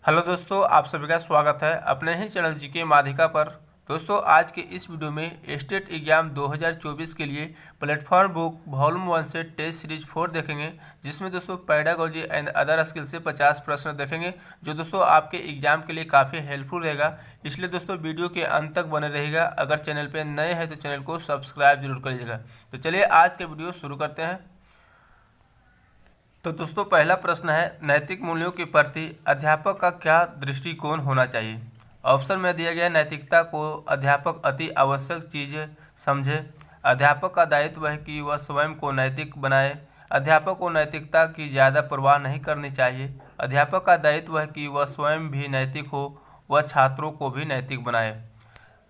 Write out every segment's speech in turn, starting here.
Hello दोस्तों, आप सभी का स्वागत है अपने ही चैनल जीके माध्यिका पर। दोस्तों, आज के इस वीडियो में स्टेट एग्जाम 2024 के लिए प्लेटफॉर्म बुक वॉल्यूम 1 से टेस्ट सीरीज 4 देखेंगे, जिसमें दोस्तों पेडागोजी एंड अदर स्किल से 50 प्रश्न देखेंगे, जो दोस्तों आपके एग्जाम के लिए काफ़ी हेल्पफुल रहेगा। इसलिए दोस्तों वीडियो के अंत तक बने रहेगा। अगर चैनल पर नए हैं तो चैनल को सब्सक्राइब जरूर कर लीजिएगा। तो चलिए आज के वीडियो शुरू करते हैं। तो दोस्तों, पहला प्रश्न है, नैतिक मूल्यों के प्रति अध्यापक का क्या दृष्टिकोण होना चाहिए। ऑप्शन में दिया गया, नैतिकता को अध्यापक अति आवश्यक चीज़ समझे। अध्यापक का दायित्व है कि वह स्वयं को नैतिक बनाए। अध्यापक को नैतिकता की ज़्यादा परवाह नहीं करनी चाहिए। अध्यापक का दायित्व है कि वह स्वयं भी नैतिक हो, वह छात्रों को भी नैतिक बनाए।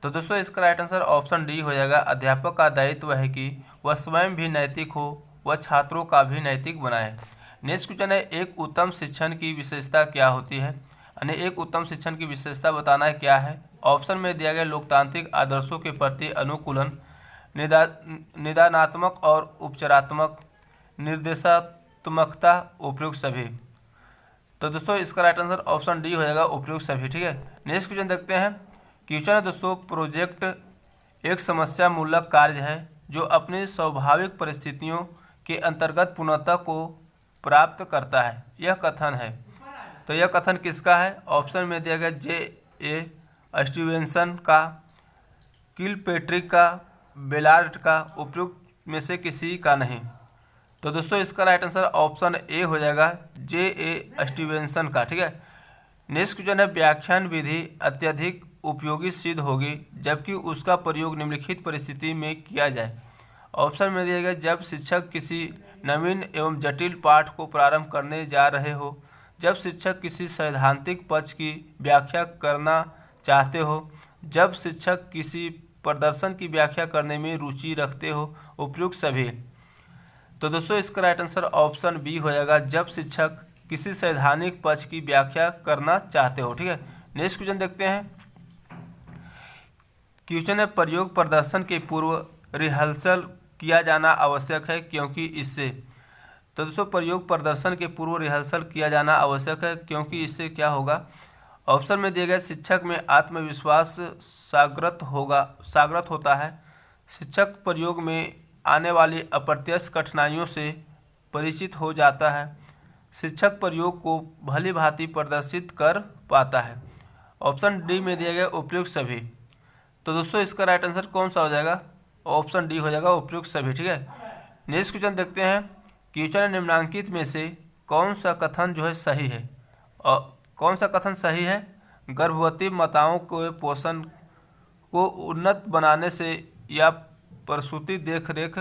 तो दोस्तों, इसका राइट आंसर ऑप्शन डी हो जाएगा। अध्यापक का दायित्व है कि वह स्वयं भी नैतिक हो, वह छात्रों का भी नैतिक बनाए। नेक्स्ट क्वेश्चन है, एक उत्तम शिक्षण की विशेषता क्या होती है। यानी एक उत्तम शिक्षण की विशेषता बताना है क्या है। ऑप्शन में दिया गया, लोकतांत्रिक आदर्शों के प्रति अनुकूलन, निदानात्मक और उपचारात्मक, निर्देशात्मकता, उपयुक्त सभी। तो दोस्तों, इसका राइट आंसर ऑप्शन डी हो जाएगा, उपयुक्त सभी। ठीक है, नेक्स्ट क्वेश्चन देखते हैं। क्वेश्चन है दोस्तों, प्रोजेक्ट एक समस्या मूलक कार्य है जो अपनी स्वाभाविक परिस्थितियों के अंतर्गत पूर्णता को प्राप्त करता है। यह कथन है, तो यह कथन किसका है। ऑप्शन में दिया गया, J.A. स्टीवेंसन का, किलपेट्रिक का, बेलार्ड का, उपयुक्त में से किसी का नहीं। तो दोस्तों, इसका राइट आंसर ऑप्शन ए हो जाएगा, J.A. स्टीवेंसन का। ठीक है, नेक्स्ट क्वेश्चन है, व्याख्यान विधि अत्यधिक उपयोगी सिद्ध होगी जबकि उसका प्रयोग निम्नलिखित परिस्थिति में किया जाए। ऑप्शन में दिया गया, जब शिक्षक किसी नवीन एवं जटिल पाठ को प्रारंभ करने जा रहे हो, जब शिक्षक किसी सैद्धांतिक पक्ष की व्याख्या करना चाहते हो, जब शिक्षक किसी प्रदर्शन की व्याख्या करने में रुचि रखते हो, उपयुक्त सभी। तो दोस्तों, इसका राइट आंसर ऑप्शन बी हो जाएगा, जब शिक्षक किसी सैद्धांतिक पक्ष की व्याख्या करना चाहते हो। ठीक है, नेक्स्ट क्वेश्चन देखते हैं। क्वेश्चन है, प्रयोग प्रदर्शन के पूर्व रिहर्सल किया जाना आवश्यक है क्योंकि इससे। तो दोस्तों, प्रयोग प्रदर्शन के पूर्व रिहर्सल किया जाना आवश्यक है क्योंकि इससे क्या होगा। ऑप्शन में दिए गए, शिक्षक में आत्मविश्वास जागृत होता है। शिक्षक प्रयोग में आने वाली अप्रत्यक्ष कठिनाइयों से परिचित हो जाता है। शिक्षक प्रयोग को भली भांति प्रदर्शित कर पाता है। ऑप्शन डी में दिया गया, उपयुक्त सभी। तो दोस्तों, इसका राइट आंसर कौन सा हो जाएगा। ऑप्शन डी हो जाएगा, उपयुक्त सभी। ठीक है, नेक्स्ट क्वेश्चन देखते हैं। क्वेश्चन निम्नलिखित में से कौन सा कथन जो है सही है। और कौन सा कथन सही है। गर्भवती माताओं को पोषण को उन्नत बनाने से या प्रसूति देखरेख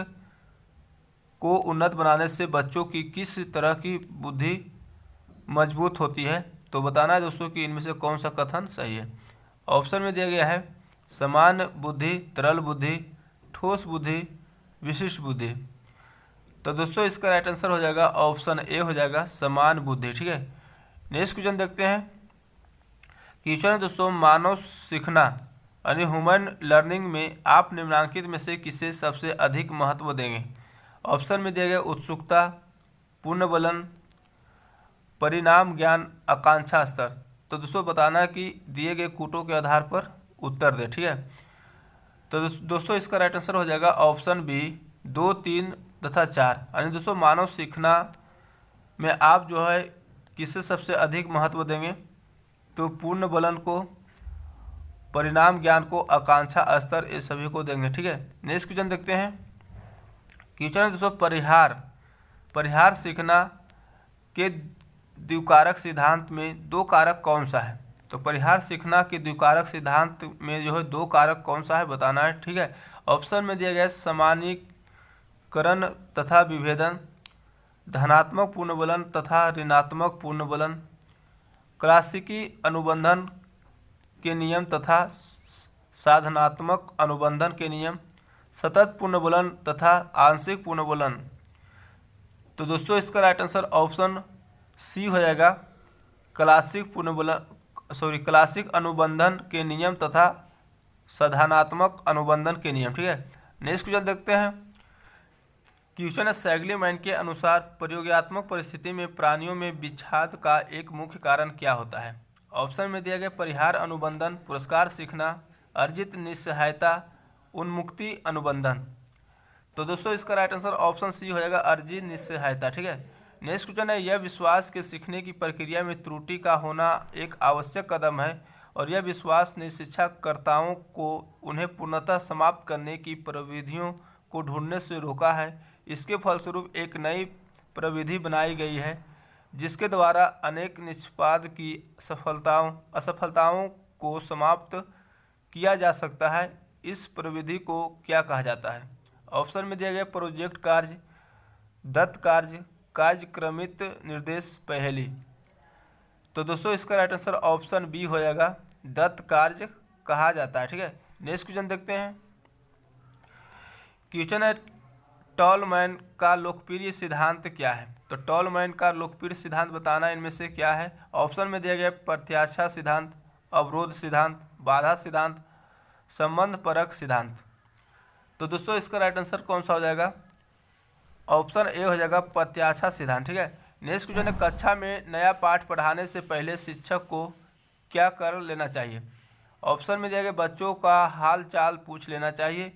को उन्नत बनाने से बच्चों की किस तरह की बुद्धि मजबूत होती है। तो बताना है दोस्तों कि इनमें से कौन सा कथन सही है। ऑप्शन में दिया गया है, समान बुद्धि, तरल बुद्धि, ठोस बुद्धि, विशिष्ट बुद्धि। तो दोस्तों, इसका राइट आंसर हो जाएगा ऑप्शन ए हो जाएगा, समान बुद्धि। ठीक है, नेक्स्ट क्वेश्चन देखते हैं। क्वेश्चन है दोस्तों, मानव सीखना यानी ह्यूमन लर्निंग में आप निम्नलिखित में से किसे सबसे अधिक महत्व देंगे। ऑप्शन में दिया गया, उत्सुकता, पुनर्बलन, परिणाम ज्ञान, आकांक्षा स्तर। तो दोस्तों, बताना कि दिए गए कूटों के आधार पर उत्तर दे। ठीक है, तो दोस्तों, इसका राइट आंसर हो जाएगा ऑप्शन बी, 2, 3 तथा 4। यानी दोस्तों, मानव सीखना में आप जो है किसे सबसे अधिक महत्व देंगे। तो पूर्ण बलन को, परिणाम ज्ञान को, आकांक्षा स्तर, ये सभी को देंगे। ठीक है, नेक्स्ट क्वेश्चन देखते हैं। क्वेश्चन है दोस्तों, परिहार सीखना के द्विकारक सिद्धांत में दो कारक कौन सा है। तो परिहार सीखना के द्विकारक सिद्धांत में जो है दो कारक कौन सा है बताना है। ठीक है, ऑप्शन में दिया गया, सामान्यीकरण तथा विभेदन, धनात्मक पूर्णबलन तथा ऋणात्मक पूर्णबलन, क्लासिकी अनुबंधन के नियम तथा साधनात्मक अनुबंधन के नियम, सतत पूर्णबलन तथा आंशिक पूर्णबलन। तो दोस्तों, इसका राइट आंसर ऑप्शन सी हो जाएगा, क्लासिक अनुबंधन के नियम तथा साधनात्मक अनुबंधन के नियम। ठीक है, नेक्स्ट क्वेश्चन देखते हैं। क्वेश्चन है, सैगलीमैन के अनुसार प्रयोगात्मक परिस्थिति में प्राणियों में विषाद का एक मुख्य कारण क्या होता है। ऑप्शन में दिया गया परिहार अनुबंधन, पुरस्कार सीखना, अर्जित निस्सहायता, उन्मुक्ति अनुबंधन। तो दोस्तों इसका राइट आंसर ऑप्शन सी हो जाएगा, अर्जित निस्सहायता। ठीक है। नेक्स्ट क्वेश्चन है, यह विश्वास के सीखने की प्रक्रिया में त्रुटि का होना एक आवश्यक कदम है और यह विश्वास ने शिक्षाकर्ताओं को उन्हें पूर्णतः समाप्त करने की प्रविधियों को ढूंढने से रोका है। इसके फलस्वरूप एक नई प्रविधि बनाई गई है जिसके द्वारा अनेक निष्पाद की असफलताओं को समाप्त किया जा सकता है। इस प्रविधि को क्या कहा जाता है? ऑप्शन में दिया गया प्रोजेक्ट कार्य, दत्त कार्य, कार्यक्रमित निर्देश पहेली। तो दोस्तों इसका राइट आंसर ऑप्शन बी हो जाएगा, दत्त कार्य कहा जाता है। ठीक है। नेक्स्ट क्वेश्चन देखते हैं। क्वेश्चन है, टॉलमैन का लोकप्रिय सिद्धांत क्या है? तो टॉलमैन का लोकप्रिय सिद्धांत बताना इनमें से क्या है? ऑप्शन में दिया गया प्रत्याशा सिद्धांत, अवरोध सिद्धांत, बाधा सिद्धांत, संबंध परक सिद्धांत। तो दोस्तों इसका राइट आंसर कौन सा हो जाएगा? ऑप्शन ए हो जाएगा, प्रत्याशा सिद्धांत। ठीक है। नेक्स्ट क्वेश्चन है, कक्षा में नया पाठ पढ़ाने से पहले शिक्षक को क्या कर लेना चाहिए? ऑप्शन में दिया गया बच्चों का हाल चाल पूछ लेना चाहिए,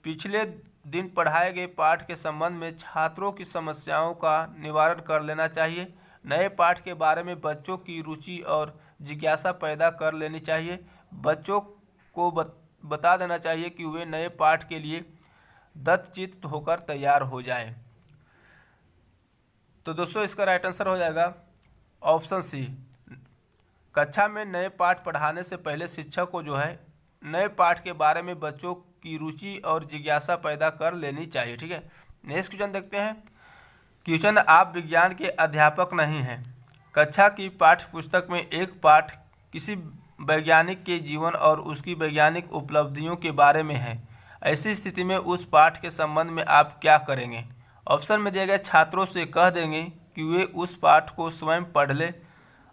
पिछले दिन पढ़ाए गए पाठ के संबंध में छात्रों की समस्याओं का निवारण कर लेना चाहिए, नए पाठ के बारे में बच्चों की रुचि और जिज्ञासा पैदा कर लेनी चाहिए, बच्चों को बता देना चाहिए कि वे नए पाठ के लिए दत्तचित्त होकर तैयार हो जाएं। तो दोस्तों इसका राइट आंसर हो जाएगा ऑप्शन सी, कक्षा में नए पाठ पढ़ाने से पहले शिक्षक को जो है नए पाठ के बारे में बच्चों की रुचि और जिज्ञासा पैदा कर लेनी चाहिए। ठीक है। नेक्स्ट क्वेश्चन देखते हैं। क्वेश्चन, आप विज्ञान के अध्यापक नहीं हैं। कक्षा की पाठ्य पुस्तक में एक पाठ किसी वैज्ञानिक के जीवन और उसकी वैज्ञानिक उपलब्धियों के बारे में है। ऐसी स्थिति में उस पाठ के संबंध में आप क्या करेंगे? ऑप्शन में दिया गया छात्रों से कह देंगे कि वे उस पाठ को स्वयं पढ़ ले,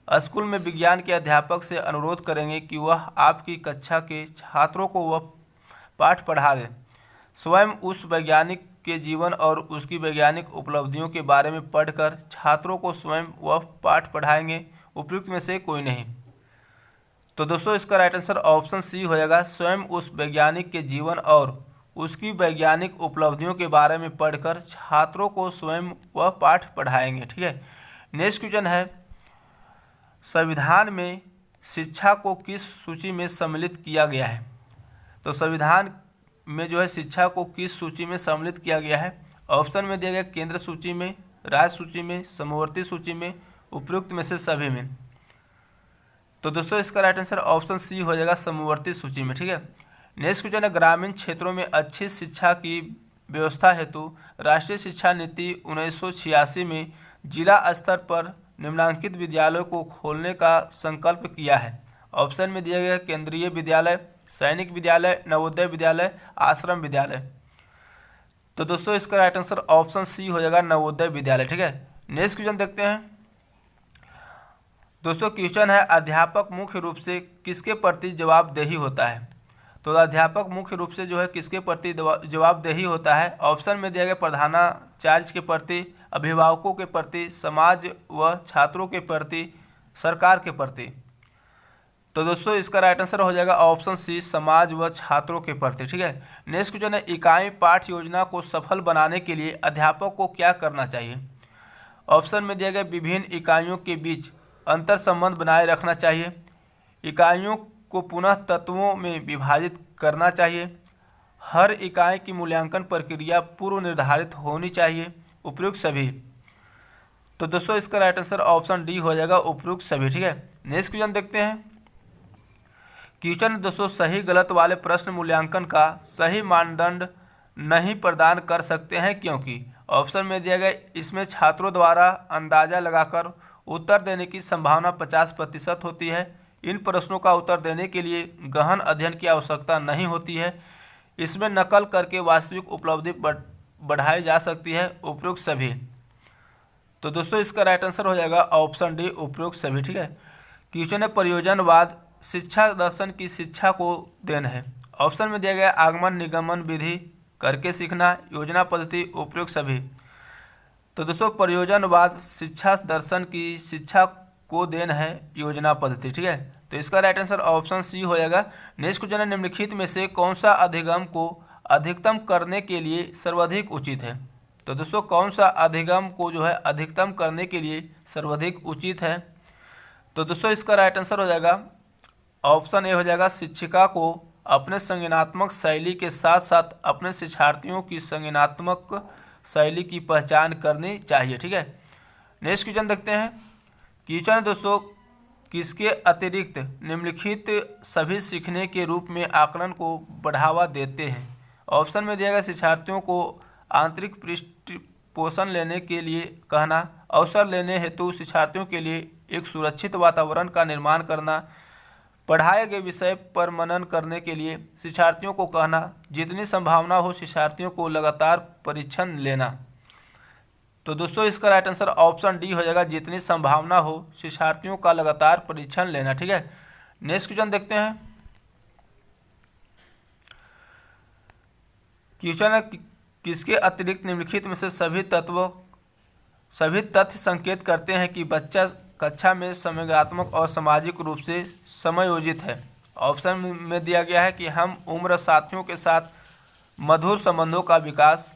स्कूल में विज्ञान के अध्यापक से अनुरोध करेंगे कि वह आपकी कक्षा के छात्रों को वह पाठ पढ़ा दें, स्वयं उस वैज्ञानिक के जीवन और उसकी वैज्ञानिक उपलब्धियों के बारे में पढ़कर छात्रों को स्वयं वह पाठ पढ़ाएंगे, उपयुक्त में से कोई नहीं। तो दोस्तों इसका राइट आंसर ऑप्शन सी हो जाएगा, स्वयं उस वैज्ञानिक के जीवन और उसकी वैज्ञानिक उपलब्धियों के बारे में पढ़कर छात्रों को स्वयं वह पाठ पढ़ाएंगे। ठीक है। नेक्स्ट क्वेश्चन है, संविधान में शिक्षा को किस सूची में सम्मिलित किया गया है? तो संविधान में जो है शिक्षा को किस सूची में सम्मिलित किया गया है? ऑप्शन में दिया गया केंद्र सूची में, राज्य सूची में, समवर्ती सूची में, उपयुक्त में से सभी में। तो दोस्तों इसका राइट आंसर ऑप्शन सी हो जाएगा, समवर्ती सूची में। ठीक है। नेक्स्ट क्वेश्चन है, ग्रामीण क्षेत्रों में अच्छी शिक्षा की व्यवस्था हेतु राष्ट्रीय शिक्षा नीति 1986 में जिला स्तर पर निम्नलिखित विद्यालयों को खोलने का संकल्प किया है। ऑप्शन में दिया गया केंद्रीय विद्यालय, सैनिक विद्यालय, नवोदय विद्यालय, आश्रम विद्यालय। तो दोस्तों इसका राइट आंसर ऑप्शन सी हो जाएगा, नवोदय विद्यालय। ठीक है। नेक्स्ट क्वेश्चन देखते हैं। दोस्तों क्वेश्चन है, अध्यापक मुख्य रूप से किसके प्रति जवाबदेही होता है? तो अध्यापक मुख्य रूप से जो है किसके प्रति जवाबदेही होता है? ऑप्शन में दिया गया प्रधानाचार्य के प्रति, अभिभावकों के प्रति, समाज व छात्रों के प्रति, सरकार के प्रति। तो दोस्तों इसका राइट आंसर हो जाएगा ऑप्शन सी, समाज व छात्रों के प्रति। ठीक है। नेक्स्ट क्वेश्चन है, इकाई पाठ योजना को सफल बनाने के लिए अध्यापक को क्या करना चाहिए? ऑप्शन में दिया गया विभिन्न इकाइयों के बीच अंतर संबंध बनाए रखना चाहिए, इकाइयों को पुनः तत्वों में विभाजित करना चाहिए, हर इकाई की मूल्यांकन प्रक्रिया पूर्व निर्धारित होनी चाहिए, उपयुक्त सभी। तो दोस्तों इसका राइट आंसर ऑप्शन डी हो जाएगा, उपयुक्त सभी। ठीक है। नेक्स्ट क्वेश्चन देखते हैं। क्वेश्चन दोस्तों, सही गलत वाले प्रश्न मूल्यांकन का सही मानदंड नहीं प्रदान कर सकते हैं क्योंकि? ऑप्शन में दिया गया इसमें छात्रों द्वारा अंदाजा लगाकर उत्तर देने की संभावना 50% होती है, इन प्रश्नों का उत्तर देने के लिए गहन अध्ययन की आवश्यकता नहीं होती है, इसमें नकल करके वास्तविक उपलब्धि बढ़ाई जा सकती है, उपयुक्त सभी। तो दोस्तों इसका राइट आंसर हो जाएगा ऑप्शन डी, उपयुक्त सभी। ठीक है। क्वेश्चन है, प्रयोजनवाद शिक्षा दर्शन की शिक्षा को देन है। ऑप्शन में दिया गया आगमन निगमन विधि, करके सीखना, योजना पद्धति, उपयुक्त सभी। तो दोस्तों प्रयोजनवाद शिक्षा दर्शन की शिक्षा को देन है योजना पद्धति, ठीक है। तो इसका राइट आंसर ऑप्शन सी हो जाएगा। नेक्स्ट क्वेश्चन है, निम्नलिखित में से कौन सा अधिगम को अधिकतम करने के लिए सर्वाधिक उचित है। तो दोस्तों कौन सा अधिगम को जो है अधिकतम करने के लिए सर्वाधिक उचित है। तो दोस्तों इसका राइट आंसर हो जाएगा ऑप्शन ए हो जाएगा, शिक्षिका को अपने संज्ञानात्मक शैली के साथ साथ अपने शिक्षार्थियों की संज्ञानात्मक शैली की पहचान करनी चाहिए, ठीक है। नेक्स्ट क्वेश्चन देखते हैं। क्वेश्चन दोस्तों, किसके अतिरिक्त निम्नलिखित सभी सीखने के रूप में आकलन को बढ़ावा देते हैं। ऑप्शन में दिया गया शिक्षार्थियों को आंतरिक पृष्ठपोषण लेने के लिए कहना, अवसर लेने हेतु शिक्षार्थियों के लिए एक सुरक्षित वातावरण का निर्माण करना, पढ़ाए गए विषय पर मनन करने के लिए शिक्षार्थियों को कहना, जितनी संभावना हो शिक्षार्थियों को लगातार परीक्षण लेना। तो दोस्तों इसका राइट आंसर ऑप्शन डी हो जाएगा, जितनी संभावना हो शिक्षार्थियों का लगातार परीक्षण लेना, ठीक है। नेक्स्ट क्वेश्चन देखते हैं। क्वेश्चन है, किसके अतिरिक्त निम्नलिखित में से सभी तथ्य संकेत करते हैं कि बच्चा कक्षा में संवेगात्मक और सामाजिक रूप से समायोजित है। ऑप्शन में दिया गया है कि हम उम्र साथियों के साथ मधुर संबंधों का विकास,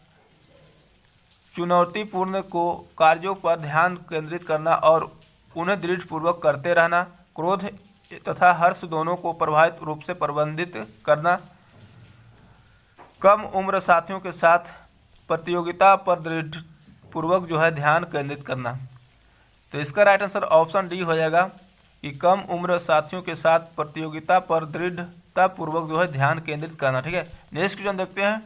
चुनौतीपूर्ण को कार्यों पर ध्यान केंद्रित करना और उन्हें दृढ़पूर्वक करते रहना, क्रोध तथा हर्ष दोनों को प्रभावित रूप से प्रबंधित करना, कम उम्र साथियों के साथ प्रतियोगिता पर दृढ़पूर्वक जो है ध्यान केंद्रित करना। तो इसका राइट आंसर ऑप्शन डी हो जाएगा कि कम उम्र साथियों के साथ प्रतियोगिता पर दृढ़तापूर्वक जो है ध्यान केंद्रित करना, ठीक है। नेक्स्ट क्वेश्चन देखते हैं।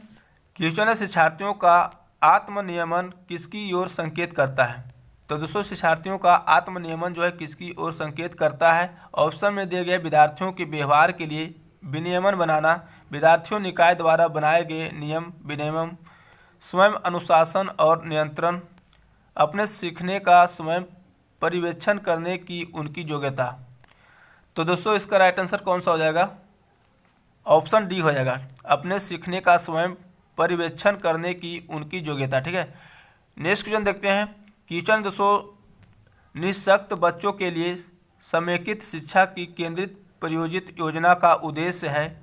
क्वेश्चन है, शिक्षार्थियों का आत्मनियमन किसकी ओर संकेत करता है। तो दोस्तों शिक्षार्थियों का आत्मनियमन जो है किसकी ओर संकेत करता है। ऑप्शन में दिए गए विद्यार्थियों के व्यवहार के लिए विनियमन बनाना, विद्यार्थियों निकाय द्वारा बनाए गए नियम विनियमन, स्वयं अनुशासन और नियंत्रण, अपने सीखने का स्वयं पर्यवेक्षण करने की उनकी योग्यता। तो दोस्तों इसका राइट आंसर कौन सा हो जाएगा, ऑप्शन डी हो जाएगा, अपने सीखने का स्वयं पर्यवेक्षण करने की उनकी योग्यता, ठीक है। नेक्स्ट क्वेश्चन देखते हैं। क्वेश्चन दोस्तों, निःशक्त बच्चों के लिए समेकित शिक्षा की केंद्रित प्रायोजित योजना का उद्देश्य है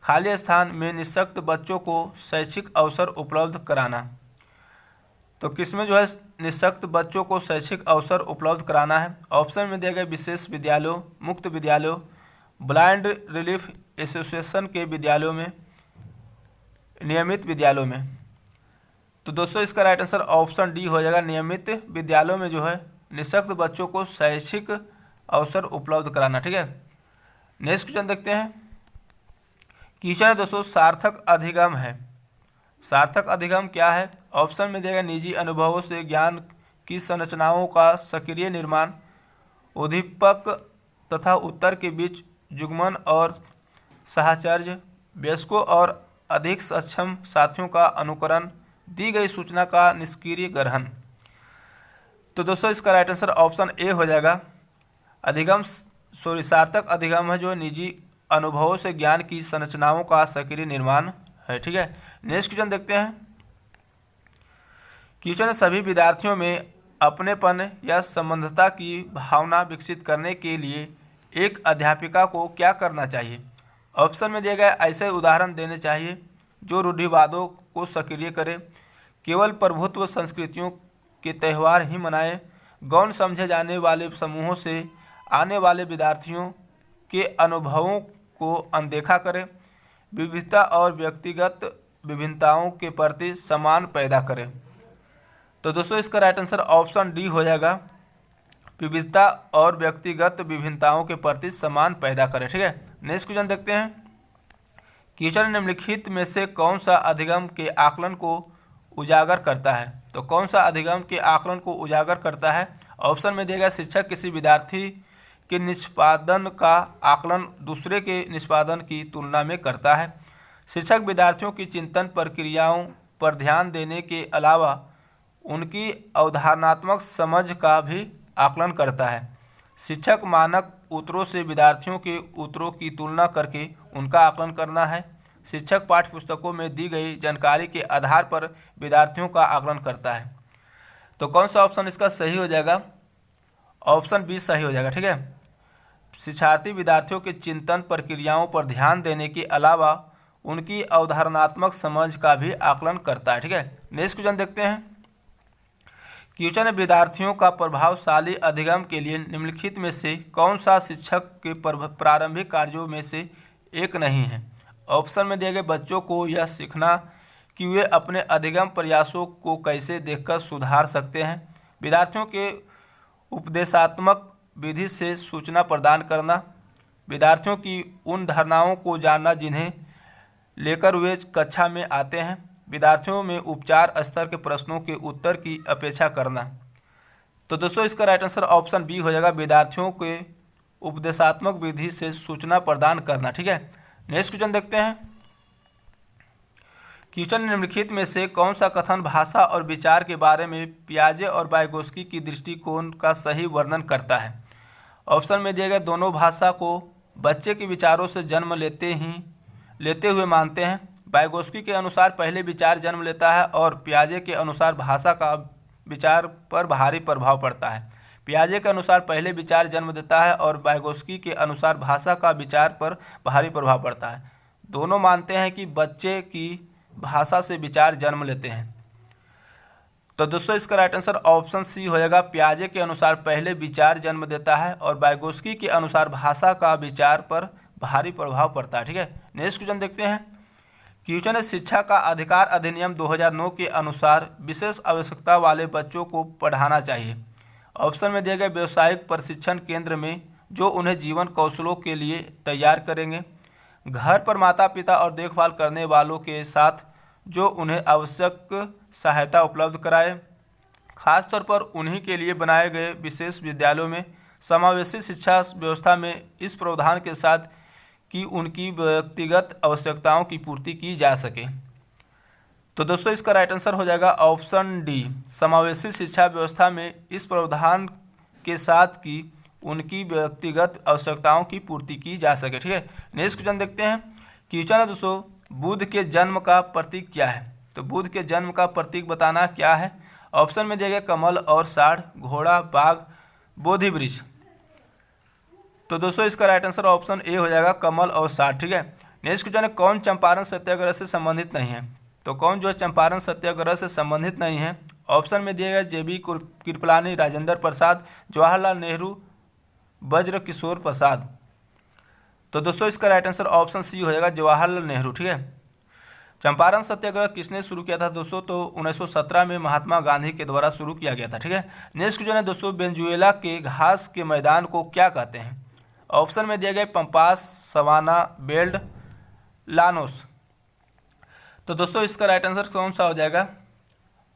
खाली स्थान में निःशक्त बच्चों को शैक्षिक अवसर उपलब्ध कराना। तो किसमें जो है निःशक्त बच्चों को शैक्षिक अवसर उपलब्ध कराना है। ऑप्शन में दिए गए विशेष विद्यालयों, मुक्त विद्यालयों, ब्लाइंड रिलीफ एसोसिएशन के विद्यालयों में, नियमित विद्यालयों में। तो दोस्तों इसका राइट आंसर ऑप्शन डी हो जाएगा, नियमित विद्यालयों में जो है निःशक्त बच्चों को शैक्षिक अवसर उपलब्ध कराना, ठीक है। नेक्स्ट क्वेश्चन देखते हैं। क्वेश्चन है दोस्तों, सार्थक अधिगम है। सार्थक अधिगम क्या है। ऑप्शन में दिया गया निजी अनुभवों से ज्ञान की संरचनाओं का सक्रिय निर्माण, उद्दीपक तथा उत्तर के बीच जुगमन और साहचर्य, वयस्कों और अधिक सक्षम साथियों का अनुकरण, दी गई सूचना का निष्क्रिय ग्रहण। तो दोस्तों इसका राइट आंसर ऑप्शन ए हो जाएगा, सार्थक अधिगम है जो निजी अनुभवों से ज्ञान की संरचनाओं का सक्रिय निर्माण है, ठीक है। नेक्स्ट क्वेश्चन देखते हैं। क्वेश्चन सभी विद्यार्थियों में अपनेपन या संबंधता की भावना विकसित करने के लिए एक अध्यापिका को क्या करना चाहिए। ऑप्शन में दिए गए ऐसे उदाहरण देने चाहिए जो रूढ़िवादों को सक्रिय करे, केवल प्रभुत्व संस्कृतियों के त्यौहार ही मनाए, गौण समझे जाने वाले समूहों से आने वाले विद्यार्थियों के अनुभवों को अनदेखा करे, विविधता और व्यक्तिगत विभिन्नताओं के प्रति सम्मान पैदा करे। तो दोस्तों इसका राइट आंसर ऑप्शन डी हो जाएगा, विविधता और व्यक्तिगत विभिन्नताओं के प्रति सम्मान पैदा करे, ठीक है। नेक्स्ट क्वेश्चन देखते हैं। क्वेश्चन निम्नलिखित में से कौन सा अधिगम के आकलन को उजागर करता है। तो कौन सा अधिगम के आकलन को उजागर करता है। ऑप्शन में दिया गया शिक्षक किसी विद्यार्थी के निष्पादन का आकलन दूसरे के निष्पादन की तुलना में करता है। शिक्षक विद्यार्थियों की चिंतन प्रक्रियाओं पर ध्यान देने के अलावा उनकी अवधारणात्मक समझ का भी आकलन करता है। शिक्षक मानक उत्तरों से विद्यार्थियों के उत्तरों की तुलना करके उनका आकलन करना है। शिक्षक पाठ्यपुस्तकों में दी गई जानकारी के आधार पर विद्यार्थियों का आकलन करता है। तो कौन सा ऑप्शन इसका सही हो जाएगा। ऑप्शन बी सही हो जाएगा। ठीक है, शिक्षार्थी विद्यार्थियों के चिंतन प्रक्रियाओं पर ध्यान देने के अलावा उनकी अवधारणात्मक समझ का भी आकलन करता है। ठीक है, नेक्स्ट क्वेश्चन देखते हैं। क्वेश्चन है, विद्यार्थियों का प्रभावशाली अधिगम के लिए निम्नलिखित में से कौन सा शिक्षक के प्रारंभिक कार्यों में से एक नहीं है। ऑप्शन में दिए गए बच्चों को यह सीखना कि वे अपने अधिगम प्रयासों को कैसे देखकर सुधार सकते हैं, विद्यार्थियों के उपदेशात्मक विधि से सूचना प्रदान करना, विद्यार्थियों की उन धारणाओं को जानना जिन्हें लेकर वे कक्षा में आते हैं, विद्यार्थियों में उपचार स्तर के प्रश्नों के उत्तर की अपेक्षा करना। तो दोस्तों इसका राइट आंसर ऑप्शन बी हो जाएगा, विद्यार्थियों के उपदेशात्मक विधि से सूचना प्रदान करना। ठीक है, नेक्स्ट क्वेश्चन देखते हैं। क्वेश्चन निम्नलिखित में से कौन सा कथन भाषा और विचार के बारे में पियाजे और वाइगोत्स्की की दृष्टिकोण का सही वर्णन करता है। ऑप्शन में दिए गए दोनों भाषा को बच्चे के विचारों से जन्म लेते हुए मानते हैं। वाइगोत्स्की के अनुसार पहले विचार जन्म लेता है और पियाजे के अनुसार भाषा का विचार पर भारी प्रभाव पड़ता है। पियाजे के अनुसार पहले विचार जन्म देता है और वाइगोत्स्की के अनुसार भाषा का विचार पर भारी प्रभाव पड़ता है। दोनों मानते हैं कि बच्चे की भाषा से विचार जन्म लेते हैं। तो दोस्तों इसका राइट आंसर ऑप्शन सी हो जाएगा, पियाजे के अनुसार पहले विचार जन्म देता है और वाइगोत्स्की के अनुसार भाषा का विचार पर भारी प्रभाव पड़ता है। ठीक है, नेक्स्ट क्वेश्चन देखते हैं। क्वेश्चन है, शिक्षा का अधिकार अधिनियम 2009 के अनुसार विशेष आवश्यकता वाले बच्चों को पढ़ाना चाहिए। ऑप्शन में दिए गए व्यावसायिक प्रशिक्षण केंद्र में जो उन्हें जीवन कौशलों के लिए तैयार करेंगे, घर पर माता पिता और देखभाल करने वालों के साथ जो उन्हें आवश्यक सहायता उपलब्ध कराए, खासतौर पर उन्हीं के लिए बनाए गए विशेष विद्यालयों में, समावेशी शिक्षा व्यवस्था में इस प्रावधान के साथ कि उनकी व्यक्तिगत आवश्यकताओं की पूर्ति की जा सके। तो दोस्तों इसका राइट आंसर हो जाएगा ऑप्शन डी, समावेशी शिक्षा व्यवस्था में इस प्रावधान के साथ कि उनकी व्यक्तिगत आवश्यकताओं की पूर्ति की जा सके। ठीक है, नेक्स्ट क्वेश्चन देखते हैं। क्वेश्चन है दोस्तों, बुद्ध के जन्म का प्रतीक क्या है। तो बुद्ध के जन्म का प्रतीक बताना क्या है। ऑप्शन में दिया गया कमल और साढ़, घोड़ा, बाघ, बोधि वृक्ष। तो दोस्तों इसका राइट आंसर ऑप्शन ए हो जाएगा, कमल और साढ़। ठीक है, नेक्स्ट क्वेश्चन है, कौन चंपारण सत्याग्रह से संबंधित नहीं है। तो कौन जो है चंपारण सत्याग्रह से संबंधित नहीं है। ऑप्शन में दिए गए जेबी कृपलानी, राजेंद्र प्रसाद, जवाहरलाल नेहरू, ब्रज किशोर प्रसाद। तो दोस्तों इसका राइट आंसर ऑप्शन सी हो जाएगा, जवाहरलाल नेहरू। ठीक है, चंपारण सत्याग्रह किसने शुरू किया था दोस्तों। तो 1917 में महात्मा गांधी के द्वारा शुरू किया गया था। ठीक है, नेक्स्ट क्वेश्चन है दोस्तों, वेनेजुएला के घास के मैदान को क्या कहते हैं। ऑप्शन में दिए गए पंपास, सवाना, बेल्ट, लानोस। तो दोस्तों इसका राइट आंसर कौन सा हो जाएगा,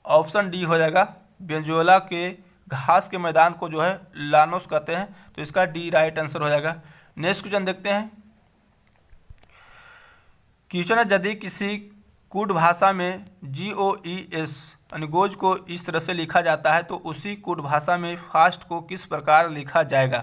ऑप्शन डी हो जाएगा, वेनेजुएला के घास के मैदान को जो है लानोस कहते हैं। तो इसका डी राइट आंसर हो जाएगा। नेक्स्ट क्वेश्चन देखते हैं। क्वेश्चन है, यदि किसी कूट भाषा में GOES यानी गोज को इस तरह से लिखा जाता है तो उसी कूट भाषा में फास्ट को किस प्रकार लिखा जाएगा।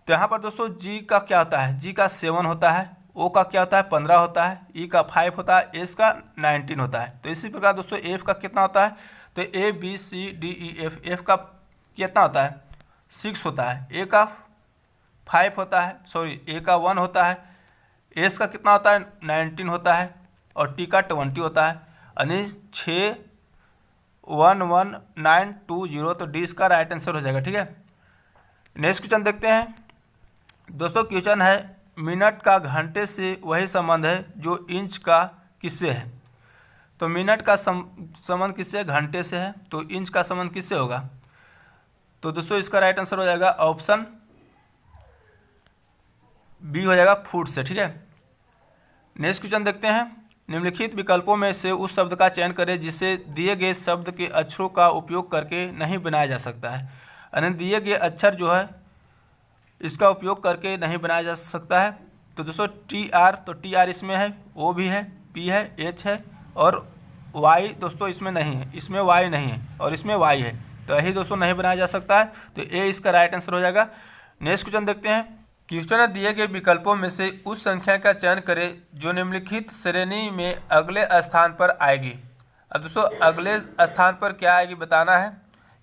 तो यहाँ पर दोस्तों जी का क्या होता है, जी का 7 होता है, ओ का क्या होता है 15 होता है, ई का 5 होता है, एस का 19 होता है। तो इसी प्रकार दोस्तों एफ का कितना होता है, तो ABCDEF, एफ का कितना होता है 6 होता है, ए का 5 होता है, सॉरी ए का 1 होता है, एस का कितना होता है 19 होता है और टी का 20 होता है, यानी 6 1 1 9 2 0। तो डी इसका राइट आंसर हो जाएगा। ठीक है, नेक्स्ट क्वेश्चन देखते हैं दोस्तों। क्वेश्चन है, मिनट का घंटे से वही संबंध है जो इंच का किससे है। तो मिनट का संबंध किससे, घंटे से है, तो इंच का संबंध किससे होगा। तो दोस्तों इसका राइट आंसर हो जाएगा ऑप्शन बी हो जाएगा, फुट से। ठीक है, नेक्स्ट क्वेश्चन देखते हैं। निम्नलिखित विकल्पों में से उस शब्द का चयन करें जिसे दिए गए शब्द के अक्षरों का उपयोग करके नहीं बनाया जा सकता है। यानी दिए गए अक्षर जो है इसका उपयोग करके नहीं बनाया जा सकता है। तो दोस्तों TR, तो TR इसमें है, O भी है, P है, H है और Y दोस्तों इसमें नहीं है, इसमें Y नहीं है और इसमें Y है। तो यही दोस्तों नहीं बनाया जा सकता है। तो A इसका राइट आंसर हो जाएगा। नेक्स्ट क्वेश्चन देखते हैं। क्वेश्चन दिए गए विकल्पों में से उस संख्या का चयन करें जो निम्नलिखित श्रेणी में अगले स्थान पर आएगी। अब दोस्तों अगले स्थान पर क्या आएगी बताना है।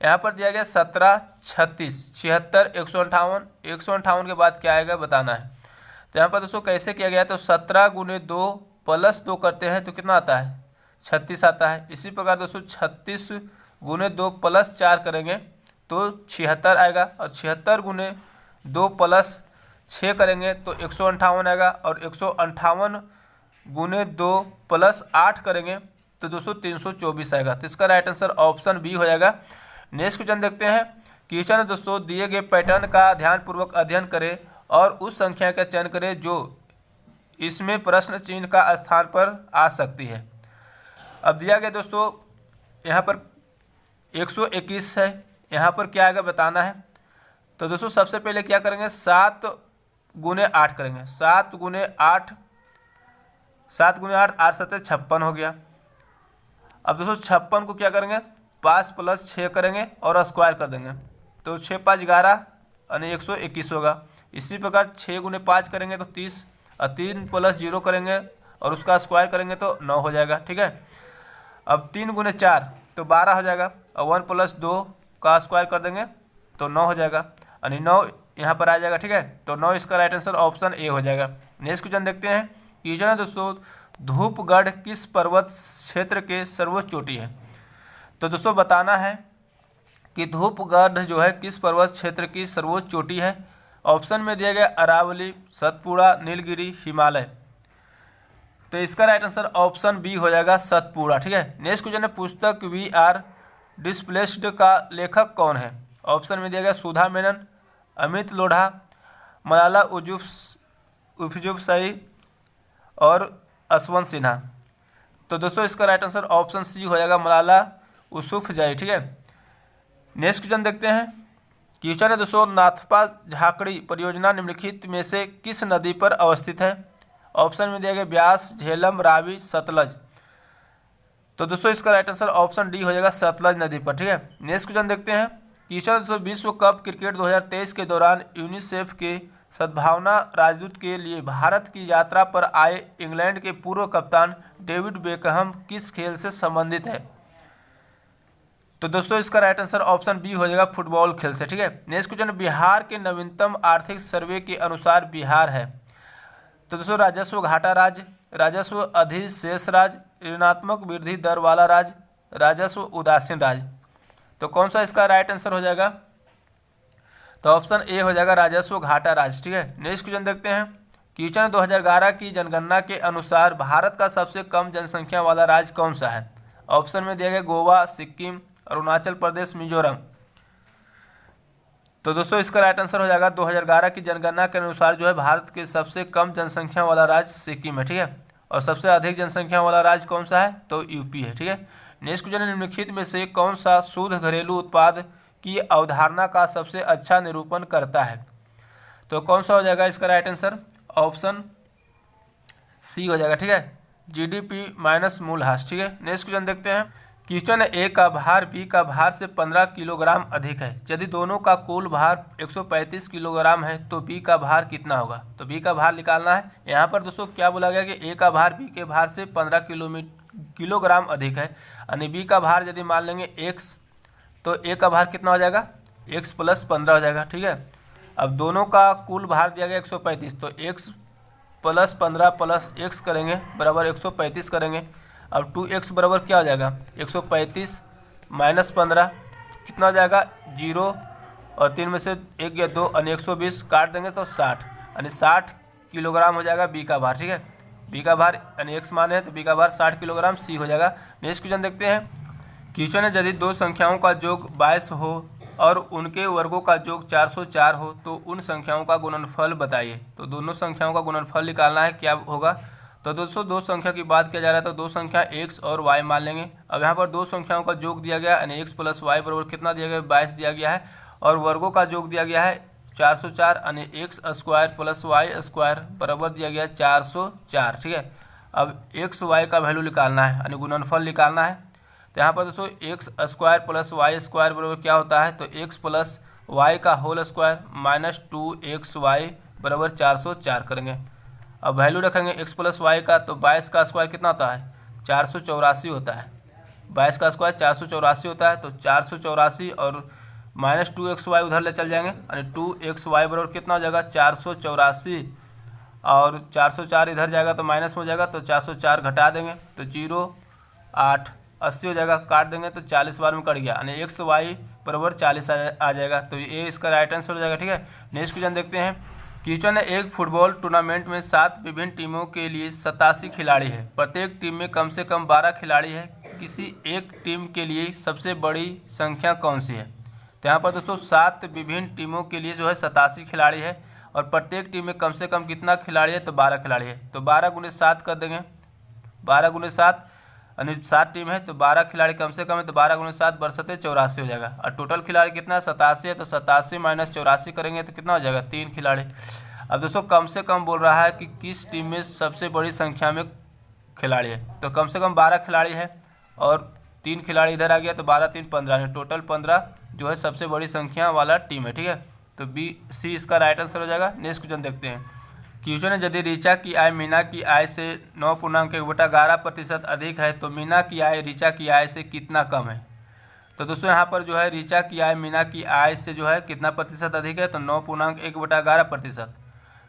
यहाँ पर दिया गया 17, 36, 76, 158, 158 के बाद क्या आएगा बताना है। तो यहाँ पर दोस्तों कैसे किया गया है, तो 17 गुने 2 प्लस 2 करते हैं तो कितना आता है, 36 आता है। इसी प्रकार दोस्तों 36 गुने 2 प्लस 4 करेंगे तो 76 आएगा, और 76 गुने 2 प्लस 6 करेंगे तो 158 आएगा, और 158 गुने 2 प्लस 8 करेंगे तो दोस्तों 324 आएगा। तो इसका राइट आंसर ऑप्शन बी हो जाएगा। नेक्स्ट क्वेश्चन देखते हैं। क्वेश्चन है दोस्तों, दिए गए पैटर्न का ध्यानपूर्वक अध्ययन करें और उस संख्या का चयन करें जो इसमें प्रश्न चिन्ह का स्थान पर आ सकती है। अब दिया गया दोस्तों यहाँ पर 121 है, यहाँ पर क्या आएगा बताना है। तो दोस्तों सबसे पहले क्या करेंगे, 7 गुने 8 करेंगे, 7 गुने 8, 7 गुने 8, 8 7 56 हो गया। अब दोस्तों 56 को क्या करेंगे, 5 प्लस 6 करेंगे और स्क्वायर कर देंगे तो 6 5 11 यानी 121 होगा। इसी प्रकार 6 गुने 5 करेंगे तो 30, और 3 प्लस 0 करेंगे और उसका स्क्वायर करेंगे तो 9 हो जाएगा, ठीक है। अब 3 गुने 4 तो 12 हो जाएगा, और 1 प्लस 2 का स्क्वायर कर देंगे तो 9 हो जाएगा, यानी 9 यहाँ पर आ जाएगा, ठीक है। तो 9 इसका राइट आंसर ऑप्शन ए हो जाएगा। नेक्स्ट क्वेश्चन देखते हैं। क्वेश्चन है दोस्तों, धूपगढ़ किस पर्वत क्षेत्र के सर्वोच्च चोटी है। तो दोस्तों बताना है कि धूपगढ़ जो है किस पर्वत क्षेत्र की सर्वोच्च चोटी है। ऑप्शन में दिया गया अरावली, सतपुड़ा, नीलगिरी, हिमालय। तो इसका राइट आंसर ऑप्शन बी हो जाएगा, सतपुड़ा, ठीक है। नेक्स्ट क्वेश्चन है, पुस्तक वी आर डिस्प्लेस्ड का लेखक कौन है। ऑप्शन में दिया गया सुधा मेनन, अमित लोढ़ा, मलाला यूसुफजई और यशवंत सिन्हा। तो दोस्तों इसका राइट आंसर ऑप्शन सी हो जाएगा, मलाला यूसुफजई, ठीक है। नेक्स्ट क्वेश्चन देखते हैं। क्वेश्चन है दोस्तों, नाथपा झाकड़ी परियोजना निम्नलिखित में से किस नदी पर अवस्थित है। ऑप्शन में दिया गया ब्यास, झेलम, रावी, सतलज। तो दोस्तों इसका राइट आंसर ऑप्शन डी हो जाएगा, सतलज नदी पर, ठीक है। नेक्स्ट क्वेश्चन देखते हैं। क्वेश्चन दोस्तों, विश्व कप क्रिकेट 2023 के दौरान यूनिसेफ के सद्भावना राजदूत के लिए भारत की यात्रा पर आए इंग्लैंड के पूर्व कप्तान डेविड बेकहम किस खेल से संबंधित है। तो दोस्तों इसका राइट आंसर ऑप्शन बी हो जाएगा, फुटबॉल खेल से, ठीक है। नेक्स्ट क्वेश्चन, बिहार के नवीनतम आर्थिक सर्वे के अनुसार बिहार है। तो दोस्तों राजस्व घाटा राज्य, राजस्व अधिशेष राज्य, ऋणात्मक वृद्धि दर वाला राज्य, राजस्व उदासीन राज्य। तो कौन सा इसका राइट आंसर हो जाएगा, तो ऑप्शन ए हो जाएगा, राजस्व घाटा राज्य, ठीक है। नेक्स्ट क्वेश्चन देखते हैं। क्वेश्चन 2011 की जनगणना के अनुसार भारत का सबसे कम जनसंख्या वाला राज्य कौन सा है। ऑप्शन में दिया गया गोवा, सिक्किम, अरुणाचल प्रदेश, मिजोरम। तो दोस्तों इसका राइट आंसर हो जाएगा 2011 की जनगणना के अनुसार जो है भारत के सबसे कम जनसंख्या वाला राज्य सिक्किम है, ठीक है। और सबसे अधिक जनसंख्या वाला राज्य कौन सा है, तो यूपी है, ठीक है। नेक्स्ट क्वेश्चन, निम्नलिखित में से कौन सा शुद्ध घरेलू उत्पाद की अवधारणा का सबसे अच्छा निरूपण करता है। तो कौन सा हो जाएगा इसका राइट आंसर, ऑप्शन सी हो जाएगा, ठीक है, जीडीपी माइनस मूल्यह्रास, ठीक है। नेक्स्ट क्वेश्चन देखते हैं। क्वेश्चन ए का भार बी का भार से 15 किलोग्राम अधिक है। यदि दोनों का कुल भार 135 किलोग्राम है तो बी का भार कितना होगा। तो बी का भार निकालना है। यहाँ पर दोस्तों क्या बोला गया कि ए का भार बी के भार से 15 किलोग्राम अधिक है, यानी बी का भार यदि मान लेंगे x तो ए का भार कितना हो जाएगा, x प्लस 15 हो जाएगा, ठीक है। अब दोनों का कुल भार दिया गया 135, तो x प्लस 15 प्लस x करेंगे बराबर 135 करेंगे। अब 2x बराबर क्या हो जाएगा, 135 माइनस 15 कितना हो जाएगा, 0, और 3 में से 1 या 2 यानी 120 काट देंगे तो 60, यानी 60 किलोग्राम हो जाएगा बी का भार, ठीक है। बी का भार यानी x मान है तो बी का भार 60 किलोग्राम, सी हो जाएगा। नेक्स्ट क्वेश्चन देखते हैं। क्वेश्चन है, यदि दो संख्याओं का योग 22 हो और उनके वर्गों का योग 404 हो तो उन संख्याओं का गुणनफल बताइए। तो दोनों संख्याओं का गुणनफल निकालना है, क्या होगा। तो दोस्तों दो संख्या की बात किया जा रहा है तो दो संख्या x और y मान लेंगे। अब यहाँ पर दो संख्याओं का योग दिया गया यानी x प्लस वाई बराबर कितना दिया गया, 22 दिया गया है, और वर्गों का योग दिया गया है 404 यानी x square plus y square बराबर दिया गया 404, ठीक है। अब एक्स वाई का वैल्यू निकालना है यानी गुणनफल निकालना है। तो यहाँ पर दोस्तों x square plus y square बराबर क्या होता है, तो एक्स प्लस वाई का होल स्क्वायर माइनस 2xy बराबर 404 करेंगे। अब वैल्यू रखेंगे एक्स प्लस वाई का, तो 22 का स्क्वायर कितना होता है, 484 होता है। 22 का स्क्वायर 484 होता है, तो 484 और माइनस 2xy उधर ले चल जाएंगे, यानी 2xy बराबर कितना हो जाएगा 484, और 404 इधर जाएगा तो माइनस में हो जाएगा, तो 404 घटा देंगे तो 0 8 80 हो जाएगा, काट देंगे तो 40 बार में कट गया, यानी xy बराबर 40 आ जाएगा। तो ये इसका राइट आंसर हो जाएगा। ठीक है, नेक्स्ट क्वेश्चन देखते हैं। क्वेश्चन ने एक फुटबॉल टूर्नामेंट में 7 विभिन्न टीमों के लिए 87 खिलाड़ी है, प्रत्येक टीम में कम से कम 12 खिलाड़ी है, किसी एक टीम के लिए सबसे बड़ी संख्या कौन सी है। तो यहाँ पर दोस्तों 7 विभिन्न टीमों के लिए जो है 87 खिलाड़ी है, और प्रत्येक टीम में कम से कम कितना खिलाड़ी है, तो 12 खिलाड़ी है। तो 12 × 7 कर देंगे, 12 × 7 यानी 7 टीम है तो 12 खिलाड़ी कम से कम है, तो 12 × 7 बरसते 84 हो जाएगा, और टोटल खिलाड़ी कितना 87 है, तो 87 - 84 करेंगे तो कितना हो जाएगा 3 खिलाड़ी। अब दोस्तों कम से कम बोल रहा है कि किस टीम में सबसे बड़ी संख्या में खिलाड़ी है, तो कम से कम 12 खिलाड़ी है और 3 खिलाड़ी इधर आ गया, तो 12 3 15 है, टोटल 15 जो है सबसे बड़ी संख्या वाला टीम है। ठीक है, तो C इसका राइट आंसर हो जाएगा। नेक्स्ट क्वेश्चन देखते हैं। क्वेश्चन है यदि ऋचा की आय मीना की आय से 9.1/11% अधिक है तो मीना की आय ऋचा की आय से कितना कम है। तो दोस्तों यहाँ पर जो है ऋचा की आय मीना की आय से जो है कितना प्रतिशत अधिक है, तो 9.1/11%।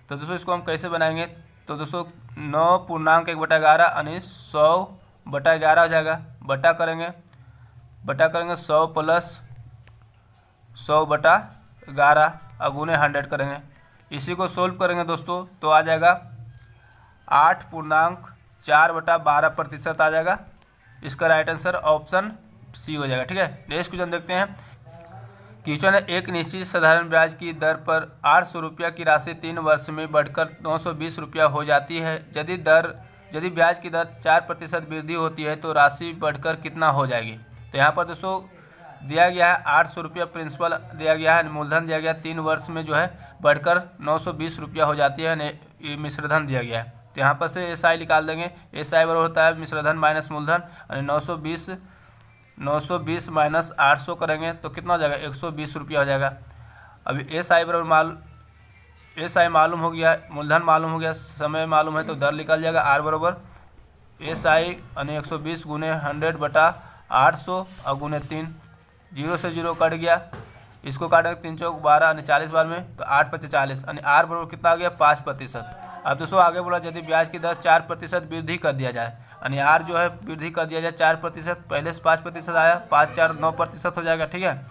तो दोस्तों इसको हम कैसे बनाएंगे, तो दोस्तों 9.1/11 यानी 100/11 हो जाएगा, बटा करेंगे 100 + 100/11 अगुने 100 करेंगे। इसी को सोल्व करेंगे दोस्तों तो आ जाएगा 8.4/12% आ जाएगा। इसका राइट आंसर ऑप्शन C हो जाएगा। ठीक है, नेक्स्ट क्वेश्चन देखते हैं। क्वेश्चन है एक निश्चित साधारण ब्याज की दर पर 800 रुपया की राशि 3 वर्ष में बढ़कर 920 रुपया हो जाती है। यदि ब्याज की दर 4% वृद्धि होती है तो राशि बढ़कर कितना हो जाएगी। तो यहाँ पर दोस्तों दिया गया है 800 रुपया प्रिंसिपल दिया गया है, मूलधन दिया गया 3 वर्ष में जो है बढ़कर 920 रुपया हो जाती है, ये मिश्रधन दिया गया है। तो यहाँ पर से SI निकाल देंगे, SI बराबर होता है मिश्रधन माइनस मूलधन, यानी 920 - 800 करेंगे तो कितना हो जाएगा 120 रुपया हो जाएगा। अभी SI बराबर SI मालूम हो गया, मूलधन मालूम हो गया, समय मालूम है तो दर निकल जाएगा। R बराबर SI यानी 120 × 100/800 और गुने 3, 0 से 0 कट गया, इसको काटेंगे 3 चौक 12 यानी 40 बार में, तो 8 × 5 = 40 यानी R बराबर कितना आ गया 5%। अब दोस्तों आगे बोला यदि ब्याज की दर 4% वृद्धि कर दिया जाए, यानी R जो है वृद्धि कर दिया जाए 4%, पहले से 5% आया, 5 4 9% हो जाएगा। ठीक है,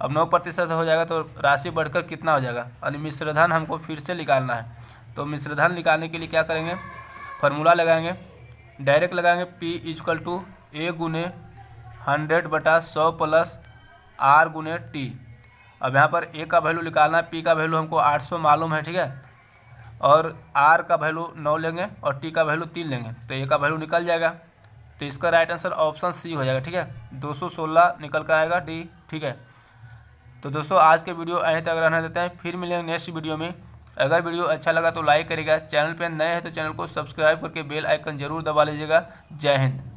अब 9% हो जाएगा तो राशि बढ़कर कितना हो जाएगा, यानी मिश्रधन हमको फिर से निकालना है। तो मिश्रधन निकालने के लिए क्या करेंगे, फार्मूला लगाएंगे, डायरेक्ट लगाएंगे P = A × 100/100 + R × T। अब यहाँ पर A का वैल्यू निकालना है, P का वैल्यू हमको 800 मालूम है। ठीक है, और R का वैल्यू 9 लेंगे और T का वैल्यू 3 लेंगे, तो A का वैल्यू निकल जाएगा। तो इसका राइट आंसर ऑप्शन C हो जाएगा। ठीक है, 216 निकल कर आएगा D। ठीक है, तो दोस्तों आज के वीडियो यहीं तक रहने देते हैं, फिर मिलेंगे नेक्स्ट वीडियो में। अगर वीडियो अच्छा लगा तो लाइक करिएगा, चैनल पर नए हैं तो चैनल को सब्सक्राइब करके बेल आइकन जरूर दबा लीजिएगा। जय हिंद।